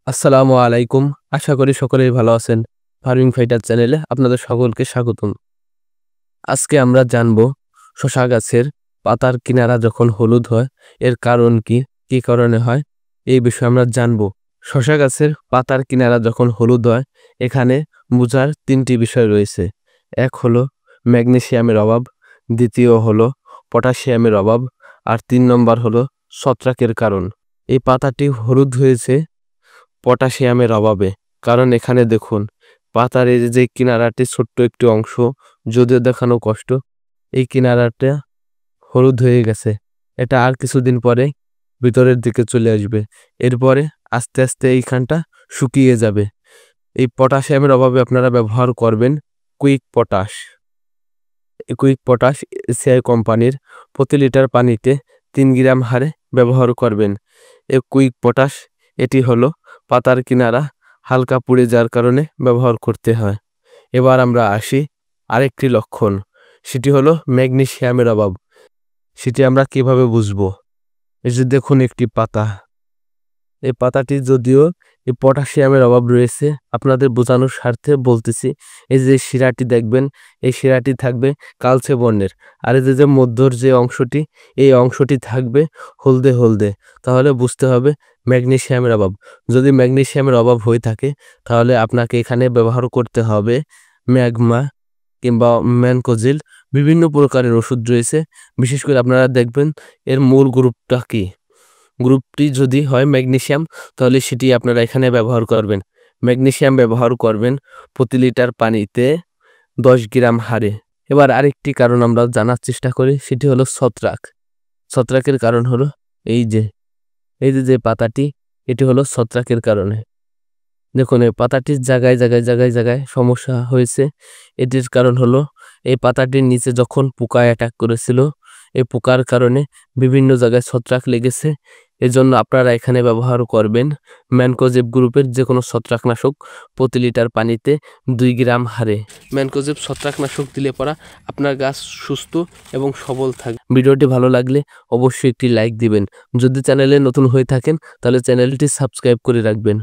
আসসালামু আলাইকুম। আশা করি সকলেই ভালো আছেন। ফার্মিং ফাইটার চ্যানেলে আপনাদের সকলকে স্বাগতম। আজকে আমরা জানব শসা গাছের পাতার কিনারা যখন হলুদ হয় এর কারণ কি, কি কারণে হয় এই বিষয়ে আমরা জানব। শসা গাছের পাতার কিনারা যখন হলুদ হয় এখানে বোঝার 3টি বিষয় রয়েছে। এক হলো ম্যাগনেসিয়ামের অভাব, দ্বিতীয় হলো পটাশিয়ামের অভাব, আর 3 নম্বর হলো ছত্রাকের কারণ। এই পাতাটি হলুদ হয়েছে পটাশিয়ামের অভাবে। কারণ এখানে দেখুন পাতার এই যে কিনারাটি ছোট্ট একটি অংশ, যদিও দেখানো কষ্ট, এই কিনারাটা হলুদ হয়ে গেছে। এটা আর কিছুদিন পরে ভিতরের দিকে চলে আসবে। এরপরে আস্তে আস্তে এইখানটা শুকিয়ে যাবে। এই পটাশিয়ামের অভাবে আপনারা ব্যবহার করবেন কুইক পটাশ। এই কুইক পটাশ এসিআই কোম্পানির প্রতি লিটার পানিতে 3 গ্রাম হারে ব্যবহার করবেন। এই কুইক পটাশ এটি হলো পাতার কিনারা হালকা পুড়ে যাওয়ার কারণে ব্যবহার করতে হয়। এবার আমরা আসি আরেকটি লক্ষণ, সেটি হলো ম্যাগনেসিয়ামের অভাব। সেটি আমরা কিভাবে বুঝবো? এই যে দেখুন একটি পাতা, এই পাতাটি যদিও এই পটাশিয়ামের অভাব রয়েছে, আপনাদের বোঝানোর স্বার্থে বলতেছি। এই যে শিরাটি দেখবেন, এই শিরাটি থাকবে কালচে বর্ণের, আর এই যে মধ্যর যে অংশটি, এই অংশটি থাকবে হলদে হলদে। তাহলে বুঝতে হবে ম্যাগনেসিয়ামের অভাব। যদি ম্যাগনেসিয়ামের অভাব হয়ে থাকে তাহলে আপনাকে এখানে ব্যবহার করতে হবে ম্যাগমা কিংবা ম্যানকোজিল। বিভিন্ন প্রকারের ওষুধ রয়েছে। বিশেষ করে আপনারা দেখবেন এর মূল গ্রুপটা কি, গ্রুপটি যদি হয় ম্যাগনেসিয়াম তাহলে সেটি আপনারা এখানে ব্যবহার করবেন। ম্যাগনেসিয়াম ব্যবহার করবেন প্রতি লিটার পানিতে 10 গ্রাম হারে। এবার আরেকটি কারণ আমরা জানার চেষ্টা করি, সেটি হলো ছত্রাক। ছত্রাকের কারণ হলো এই যে যে পাতাটি, এটি হলো ছত্রাকের কারণে। দেখুন এই পাতাটির জায়গায় জায়গায় জায়গায় জায়গায় সমস্যা হয়েছে। এটির কারণ হলো এই পাতাটির নিচে যখন পোকা অ্যাটাক করেছিল, এই পোকার কারণে বিভিন্ন জায়গায় ছত্রাক লেগেছে। এজন্য আপনারা এখানে ব্যবহার করবেন ম্যানকোজেব গ্রুপের যে কোনো ছত্রাকনাশক প্রতি লিটার পানিতে 2 গ্রাম হারে। ম্যানকোজেব ছত্রাকনাশক দিলে পরা আপনার গাছ সুস্থ এবং সবল থাকবে। ভিডিওটি ভালো লাগলে অবশ্যই একটি লাইক দিবেন। যদি চ্যানেলে নতুন হয়ে থাকেন তাহলে চ্যানেলটি সাবস্ক্রাইব করে রাখবেন।